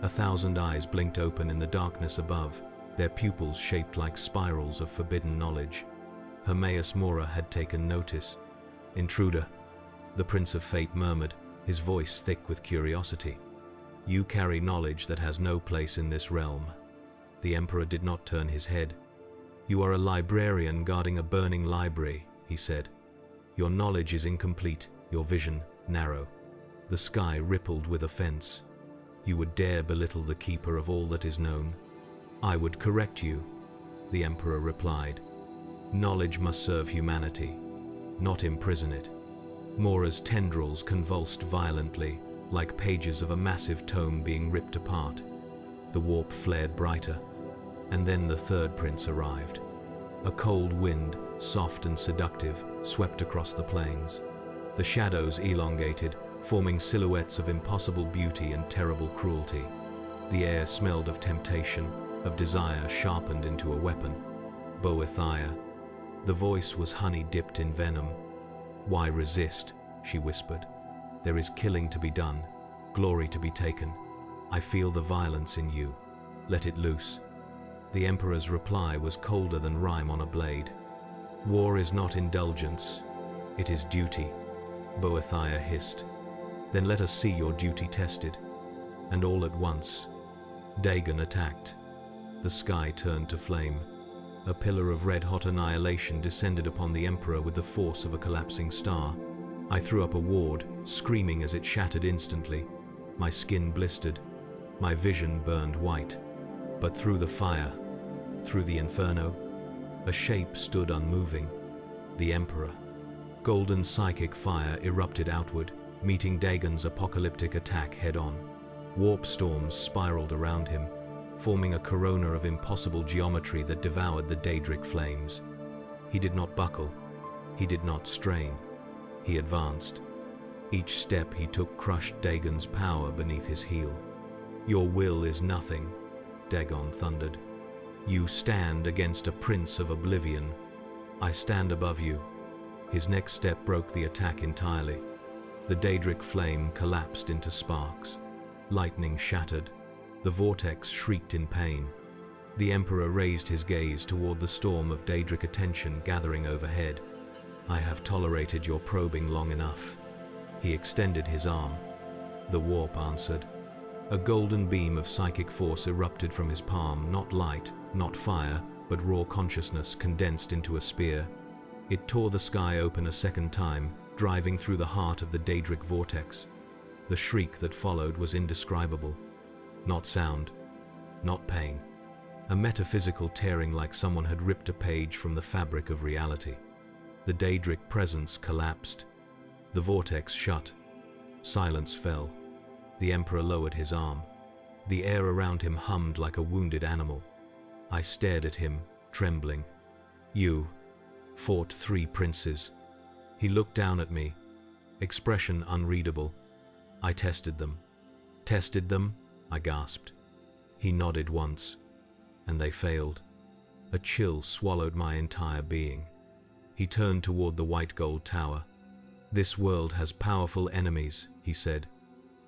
1,000 eyes blinked open in the darkness above, their pupils shaped like spirals of forbidden knowledge. Hermaeus Mora had taken notice. Intruder, the Prince of Fate murmured, his voice thick with curiosity. You carry knowledge that has no place in this realm. The Emperor did not turn his head. "You are a librarian guarding a burning library," he said. "Your knowledge is incomplete, your vision narrow." The sky rippled with offense. "You would dare belittle the keeper of all that is known?" "I would correct you," the Emperor replied. "Knowledge must serve humanity, not imprison it." Mora's tendrils convulsed violently, like pages of a massive tome being ripped apart. The warp flared brighter, and then the third prince arrived. A cold wind, soft and seductive, swept across the plains. The shadows elongated, forming silhouettes of impossible beauty and terrible cruelty. The air smelled of temptation, of desire sharpened into a weapon. "Boethia." The voice was honey dipped in venom. "Why resist?" she whispered. "There is killing to be done, glory to be taken. I feel the violence in you. Let it loose." The Emperor's reply was colder than rime on a blade. "War is not indulgence, it is duty," Boethia hissed. "Then let us see your duty tested." And all at once, Dagon attacked. The sky turned to flame. A pillar of red-hot annihilation descended upon the Emperor with the force of a collapsing star. I threw up a ward, screaming as it shattered instantly. My skin blistered. My vision burned white. But through the fire, through the inferno, a shape stood unmoving. The Emperor. Golden psychic fire erupted outward, meeting Dagon's apocalyptic attack head-on. Warp storms spiraled around him, forming a corona of impossible geometry that devoured the Daedric flames. He did not buckle. He did not strain. He advanced. Each step he took crushed Dagon's power beneath his heel. "Your will is nothing," Dagon thundered. "You stand against a prince of oblivion. I stand above you." His next step broke the attack entirely. The Daedric flame collapsed into sparks. Lightning shattered. The vortex shrieked in pain. The Emperor raised his gaze toward the storm of Daedric attention gathering overhead. "I have tolerated your probing long enough." He extended his arm. The warp answered. A golden beam of psychic force erupted from his palm, not light, not fire, but raw consciousness condensed into a spear. It tore the sky open a second time, driving through the heart of the Daedric vortex. The shriek that followed was indescribable. Not sound, not pain. A metaphysical tearing like someone had ripped a page from the fabric of reality. The Daedric presence collapsed. The vortex shut. Silence fell. The Emperor lowered his arm. The air around him hummed like a wounded animal. I stared at him, trembling. "You fought 3 princes." He looked down at me, expression unreadable. "I tested them." "Tested them?" I gasped. He nodded once, and they failed. A chill swallowed my entire being. He turned toward the white gold tower. "This world has powerful enemies," he said,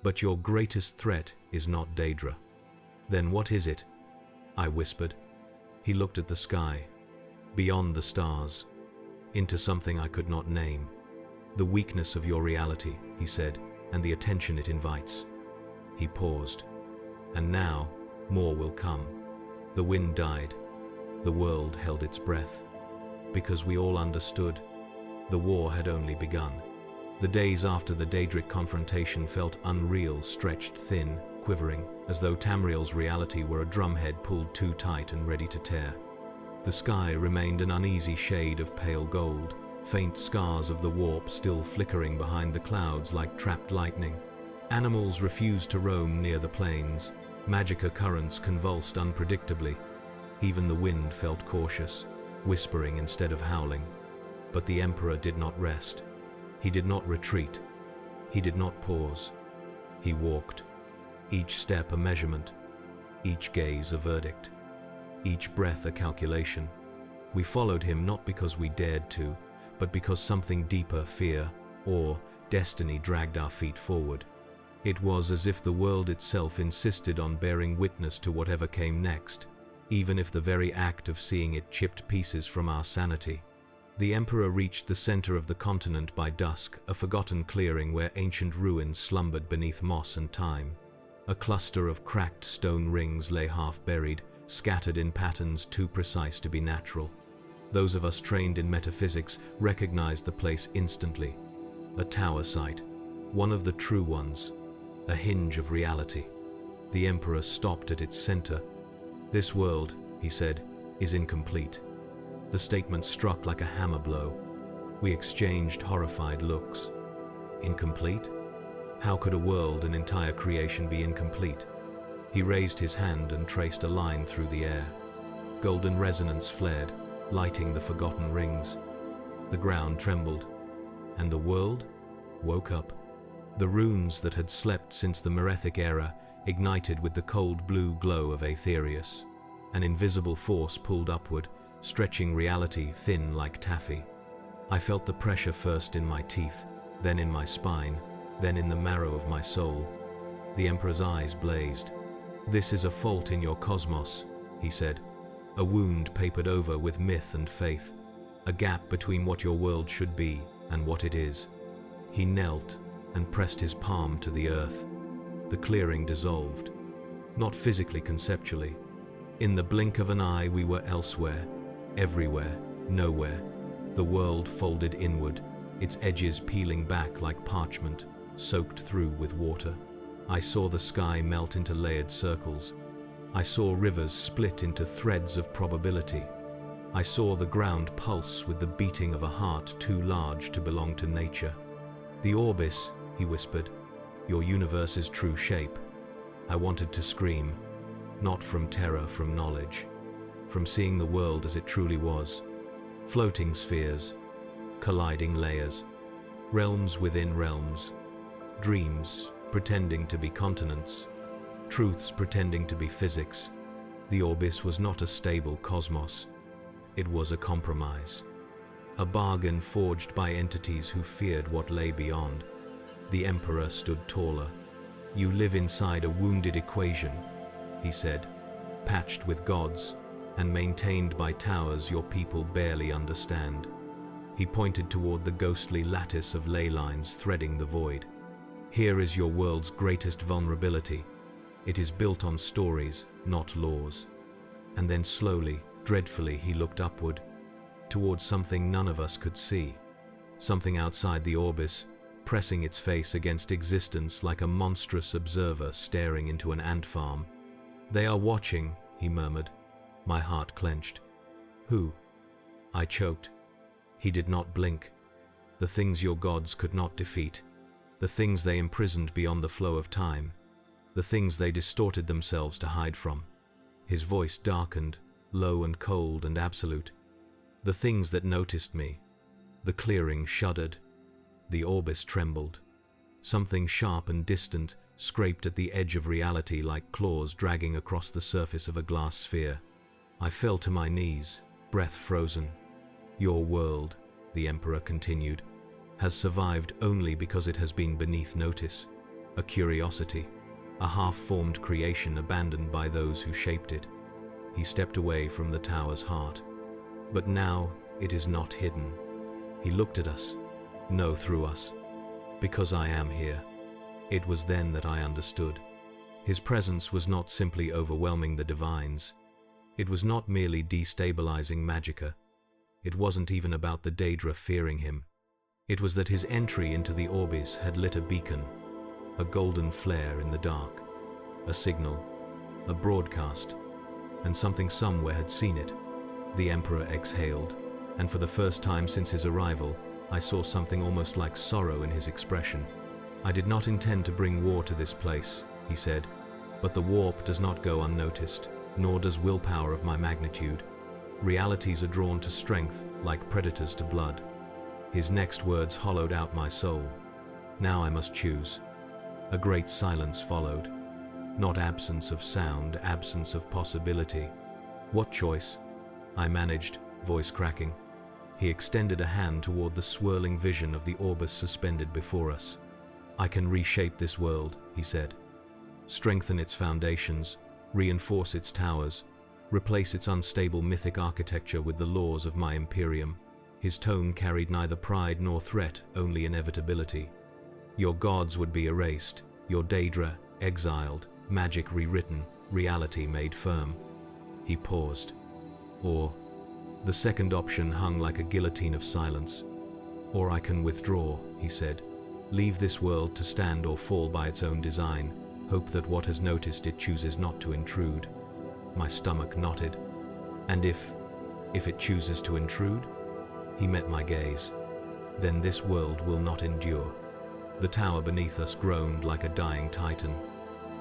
"but your greatest threat is not Daedra." "Then what is it?" I whispered. He looked at the sky, beyond the stars, into something I could not name. "The weakness of your reality," he said, "and the attention it invites." He paused. "And now, more will come." The wind died. The world held its breath. Because we all understood, the war had only begun. The days after the Daedric confrontation felt unreal, stretched thin, quivering, as though Tamriel's reality were a drumhead pulled too tight and ready to tear. The sky remained an uneasy shade of pale gold, faint scars of the warp still flickering behind the clouds like trapped lightning. Animals refused to roam near the plains. Magica currents convulsed unpredictably. Even the wind felt cautious, whispering instead of howling. But the Emperor did not rest. He did not retreat. He did not pause. He walked. Each step a measurement. Each gaze a verdict. Each breath a calculation. We followed him not because we dared to, but because something deeper, fear, awe, destiny dragged our feet forward. It was as if the world itself insisted on bearing witness to whatever came next, even if the very act of seeing it chipped pieces from our sanity. The Emperor reached the center of the continent by dusk, a forgotten clearing where ancient ruins slumbered beneath moss and time. A cluster of cracked stone rings lay half-buried, scattered in patterns too precise to be natural. Those of us trained in metaphysics recognized the place instantly. A tower site, one of the true ones, a hinge of reality. The Emperor stopped at its center. "This world," he said, "is incomplete." The statement struck like a hammer blow. We exchanged horrified looks. Incomplete? How could a world, an entire creation, be incomplete? He raised his hand and traced a line through the air. Golden resonance flared, lighting the forgotten rings. The ground trembled, and the world woke up. The runes that had slept since the Merethic era ignited with the cold blue glow of Aetherius. An invisible force pulled upward, stretching reality thin like taffy. I felt the pressure first in my teeth, then in my spine, then in the marrow of my soul. The Emperor's eyes blazed. "This is a fault in your cosmos," he said. "A wound papered over with myth and faith. A gap between what your world should be and what it is." He knelt and pressed his palm to the earth. The clearing dissolved. Not physically, conceptually. In the blink of an eye we were elsewhere, everywhere, nowhere. The world folded inward, its edges peeling back like parchment, soaked through with water. I saw the sky melt into layered circles. I saw rivers split into threads of probability. I saw the ground pulse with the beating of a heart too large to belong to nature. "The Aurbis," he whispered, "your universe's true shape." I wanted to scream, not from terror, from knowledge, from seeing the world as it truly was. Floating spheres, colliding layers, realms within realms, dreams pretending to be continents, truths pretending to be physics. The Aurbis was not a stable cosmos. It was a compromise. A bargain forged by entities who feared what lay beyond. The Emperor stood taller. "You live inside a wounded equation," he said, "patched with gods and maintained by towers your people barely understand." He pointed toward the ghostly lattice of ley lines threading the void. "Here is your world's greatest vulnerability. It is built on stories, not laws." And then slowly, dreadfully, he looked upward, towards something none of us could see. Something outside the Aurbis, pressing its face against existence like a monstrous observer staring into an ant farm. "They are watching," he murmured. My heart clenched. "Who?" I choked. He did not blink. "The things your gods could not defeat. The things they imprisoned beyond the flow of time. The things they distorted themselves to hide from." His voice darkened, low and cold and absolute. "The things that noticed me." The clearing shuddered. The Aurbis trembled. Something sharp and distant scraped at the edge of reality like claws dragging across the surface of a glass sphere. I fell to my knees, breath frozen. "Your world," the Emperor continued, "has survived only because it has been beneath notice. A curiosity, a half-formed creation abandoned by those who shaped it." He stepped away from the tower's heart. "But now it is not hidden." He looked at us. "No, through us. Because I am here." It was then that I understood. His presence was not simply overwhelming the divines. It was not merely destabilizing Magicka. It wasn't even about the Daedra fearing him. It was that his entry into the Aurbis had lit a beacon, a golden flare in the dark, a signal, a broadcast, and something somewhere had seen it. The Emperor exhaled, and for the first time since his arrival, I saw something almost like sorrow in his expression. "I did not intend to bring war to this place," he said, "but the warp does not go unnoticed, nor does willpower of my magnitude. Realities are drawn to strength like predators to blood." His next words hollowed out my soul. "Now I must choose." A great silence followed. Not absence of sound, absence of possibility. "What choice?" I managed, voice cracking. He extended a hand toward the swirling vision of the Aurbis suspended before us. "I can reshape this world," he said. "Strengthen its foundations, reinforce its towers, replace its unstable mythic architecture with the laws of my Imperium." His tone carried neither pride nor threat, only inevitability. "Your gods would be erased, your Daedra exiled, magic rewritten, reality made firm. He paused. Or, the second option hung like a guillotine of silence. Or I can withdraw, he said. Leave this world to stand or fall by its own design, hope that what has noticed it chooses not to intrude. My stomach knotted. And if it chooses to intrude? He met my gaze. Then this world will not endure. The tower beneath us groaned like a dying titan.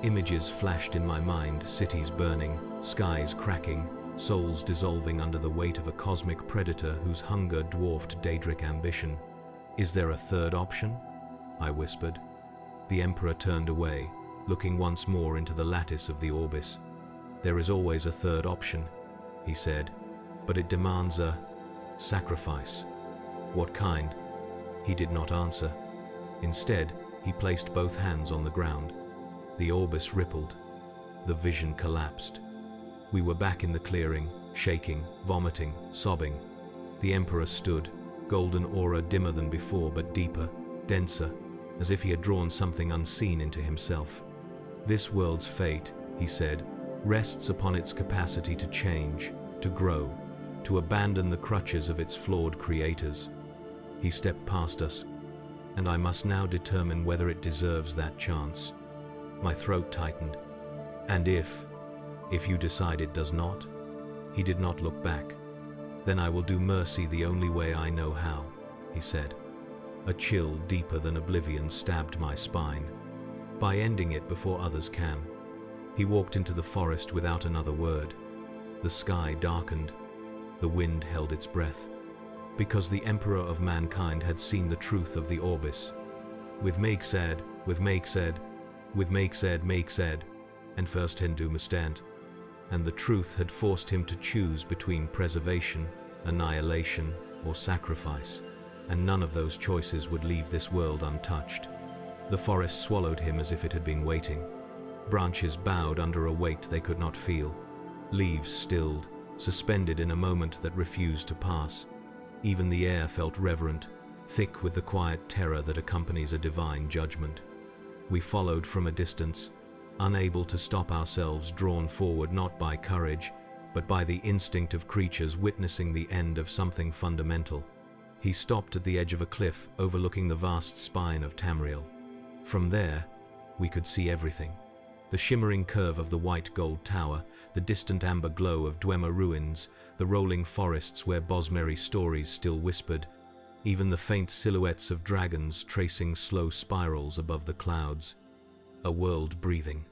Images flashed in my mind, cities burning, skies cracking, souls dissolving under the weight of a cosmic predator whose hunger dwarfed Daedric ambition. Is there a third option? I whispered. The Emperor turned away, looking once more into the lattice of the Aurbis. There is always a third option, he said, but it demands a sacrifice. What kind? He did not answer. Instead, he placed both hands on the ground. The Aurbis rippled. The vision collapsed. We were back in the clearing, shaking, vomiting, sobbing. The Emperor stood, golden aura dimmer than before but deeper, denser, as if he had drawn something unseen into himself. This world's fate, he said, rests upon its capacity to change, to grow, to abandon the crutches of its flawed creators. He stepped past us, and I must now determine whether it deserves that chance. My throat tightened. And if you decide it does not? He did not look back. Then I will do mercy the only way I know how, he said. A chill deeper than oblivion stabbed my spine. By ending it before others can. He walked into the forest without another word. The sky darkened. The wind held its breath. Because the Emperor of mankind had seen the truth of the Aurbis. With make said, and first Hindu mustand. And the truth had forced him to choose between preservation, annihilation, or sacrifice, and none of those choices would leave this world untouched. The forest swallowed him as if it had been waiting. Branches bowed under a weight they could not feel. Leaves stilled, suspended in a moment that refused to pass. Even the air felt reverent, thick with the quiet terror that accompanies a divine judgment. We followed from a distance, unable to stop ourselves, drawn forward not by courage, but by the instinct of creatures witnessing the end of something fundamental. He stopped at the edge of a cliff overlooking the vast spine of Tamriel. From there, we could see everything. The shimmering curve of the white gold tower, the distant amber glow of Dwemer ruins, the rolling forests where Bosmeri stories still whispered, even the faint silhouettes of dragons tracing slow spirals above the clouds. A world breathing.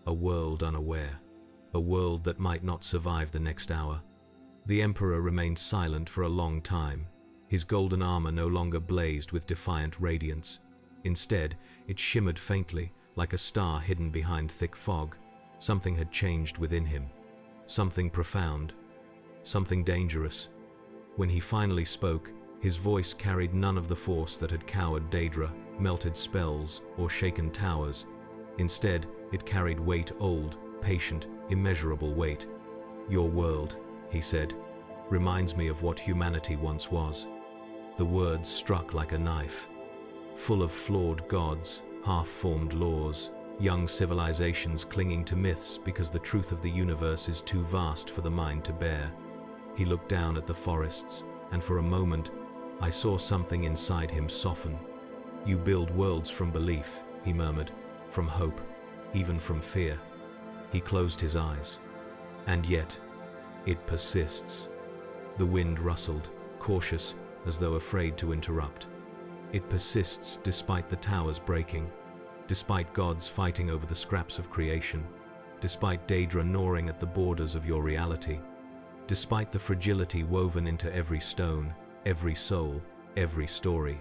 A world unaware. A world that might not survive the next hour. The Emperor remained silent for a long time. His golden armor no longer blazed with defiant radiance. Instead, it shimmered faintly, like a star hidden behind thick fog. Something had changed within him. Something profound. Something dangerous. When he finally spoke, his voice carried none of the force that had cowered Daedra, melted spells, or shaken towers. Instead, it carried weight, old, patient, immeasurable weight. Your world, he said, reminds me of what humanity once was. The words struck like a knife. Full of flawed gods, half-formed laws, young civilizations clinging to myths because the truth of the universe is too vast for the mind to bear. He looked down at the forests, and for a moment, I saw something inside him soften. You build worlds from belief, he murmured, from hope, even from fear. He closed his eyes. And yet, it persists. The wind rustled, cautious, as though afraid to interrupt. It persists despite the towers breaking, despite gods fighting over the scraps of creation, despite Daedra gnawing at the borders of your reality, despite the fragility woven into every stone, every soul, every story.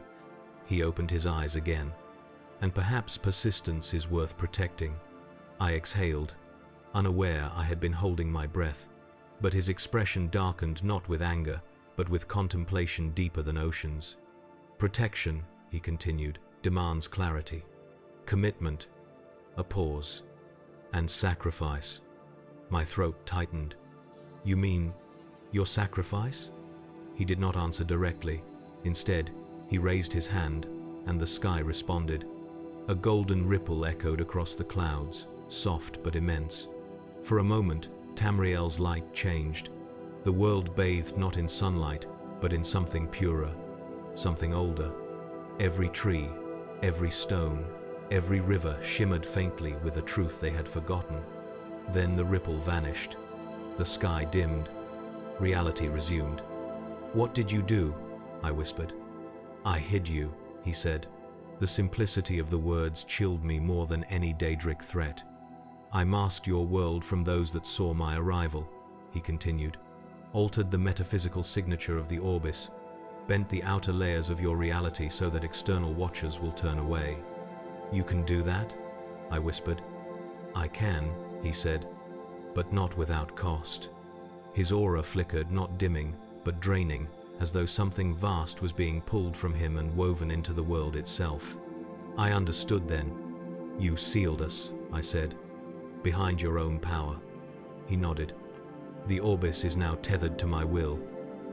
He opened his eyes again. And perhaps persistence is worth protecting. I exhaled, unaware I had been holding my breath, but his expression darkened not with anger, but with contemplation deeper than oceans. Protection, he continued, demands clarity, commitment, a pause, and sacrifice. My throat tightened. You mean your sacrifice? He did not answer directly. Instead, he raised his hand, and the sky responded. A golden ripple echoed across the clouds, soft but immense. For a moment, Tamriel's light changed. The world bathed not in sunlight, but in something purer, something older. Every tree, every stone, every river shimmered faintly with a truth they had forgotten. Then the ripple vanished. The sky dimmed. Reality resumed. "What did you do?" I whispered. "I hid you," he said. The simplicity of the words chilled me more than any Daedric threat. "I masked your world from those that saw my arrival," he continued. "Altered the metaphysical signature of the Aurbis, bent the outer layers of your reality so that external watchers will turn away." "You can do that?" I whispered. "I can," he said, "but not without cost." His aura flickered, not dimming, but draining, as though something vast was being pulled from him and woven into the world itself. "I understood then. You sealed us," I said, "behind your own power." He nodded. "The Aurbis is now tethered to my will.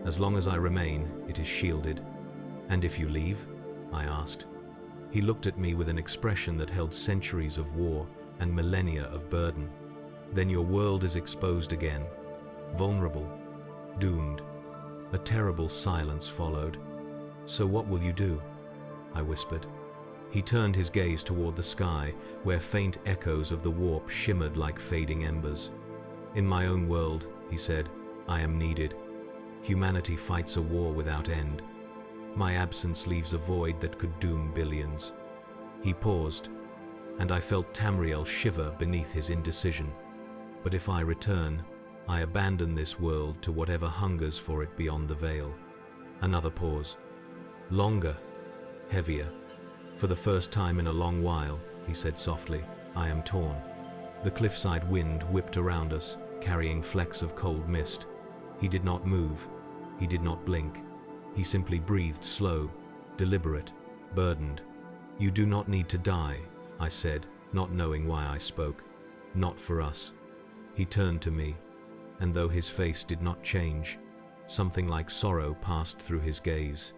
As long as I remain, it is shielded." "And if you leave?" I asked. He looked at me with an expression that held centuries of war and millennia of burden. "Then your world is exposed again, vulnerable, doomed." A terrible silence followed. "So what will you do?" I whispered. He turned his gaze toward the sky, where faint echoes of the warp shimmered like fading embers. "In my own world," he said, "I am needed. Humanity fights a war without end. My absence leaves a void that could doom billions." He paused, and I felt Tamriel shiver beneath his indecision. "But if I return, I abandon this world to whatever hungers for it beyond the veil." Another pause. Longer, heavier. "For the first time in a long while," he said softly, "I am torn." The cliffside wind whipped around us, carrying flecks of cold mist. He did not move. He did not blink. He simply breathed slow, deliberate, burdened. "You do not need to die," I said, not knowing why I spoke. "Not for us." He turned to me, and though his face did not change, something like sorrow passed through his gaze.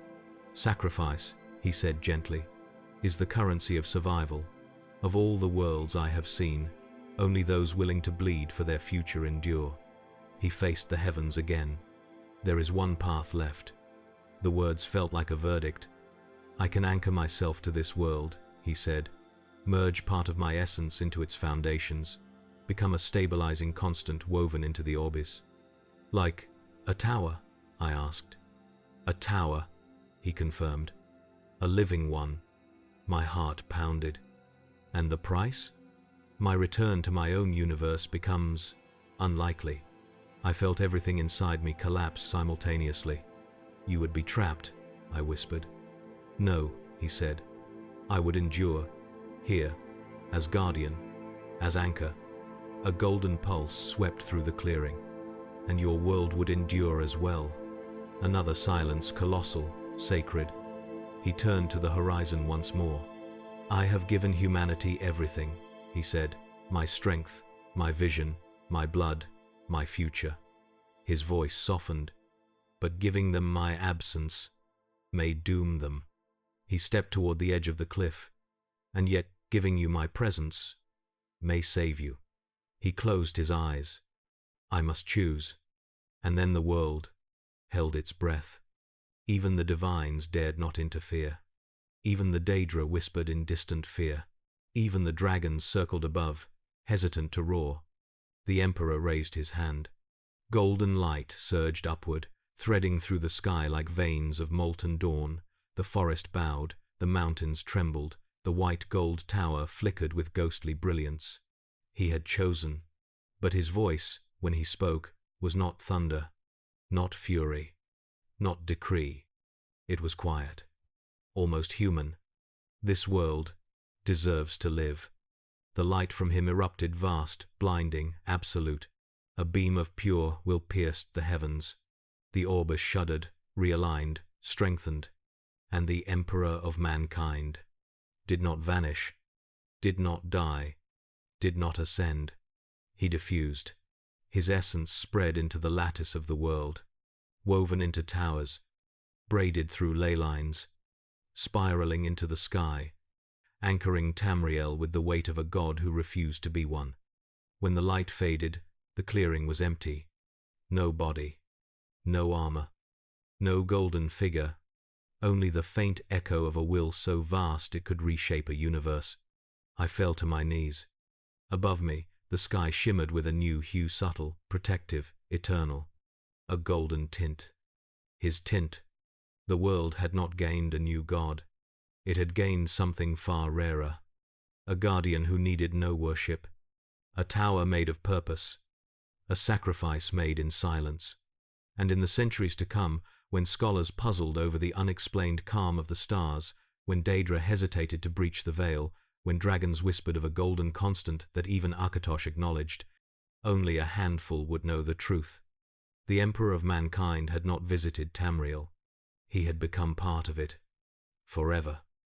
"Sacrifice," he said gently, "is the currency of survival. Of all the worlds I have seen, only those willing to bleed for their future endure." He faced the heavens again. "There is one path left." The words felt like a verdict. "I can anchor myself to this world," he said, "merge part of my essence into its foundations, become a stabilizing constant woven into the Aurbis." "Like a tower?" I asked. "A tower," he confirmed. "A living one." My heart pounded. "And the price?" "My return to my own universe becomes unlikely." I felt everything inside me collapse simultaneously. "You would be trapped," I whispered. "No," he said. "I would endure, here, as guardian, as anchor." A golden pulse swept through the clearing. "And your world would endure as well." Another silence, colossal, sacred. He turned to the horizon once more. "I have given humanity everything," he said. "My strength, my vision, my blood, my future." His voice softened. "But giving them my absence may doom them." He stepped toward the edge of the cliff. "And yet giving you my presence may save you." He closed his eyes. I must choose. And then the world held its breath. Even the divines dared not interfere. Even the Daedra whispered in distant fear. Even the dragons circled above, hesitant to roar. The Emperor raised his hand. Golden light surged upward, threading through the sky like veins of molten dawn. The forest bowed, the mountains trembled, the white gold tower flickered with ghostly brilliance. He had chosen. But his voice, when he spoke, was not thunder, not fury, not decree. It was quiet, almost human. "This world deserves to live." The light from him erupted vast, blinding, absolute. A beam of pure will pierced the heavens. The Aurbis shuddered, realigned, strengthened. And the Emperor of mankind did not vanish, did not die, did not ascend. He diffused. His essence spread into the lattice of the world, woven into towers, braided through ley lines, spiraling into the sky. anchoring Tamriel with the weight of a god who refused to be one. When the light faded, the clearing was empty. No body, no armor, no golden figure, only the faint echo of a will so vast it could reshape a universe. I fell to my knees. Above me, the sky shimmered with a new hue, subtle, protective, eternal. A golden tint. His tint. The world had not gained a new god. It had gained something far rarer. A guardian who needed no worship. A tower made of purpose. A sacrifice made in silence. And in the centuries to come, when scholars puzzled over the unexplained calm of the stars, when Daedra hesitated to breach the veil, when dragons whispered of a golden constant that even Akatosh acknowledged, only a handful would know the truth. The Emperor of mankind had not visited Tamriel. He had become part of it. Forever.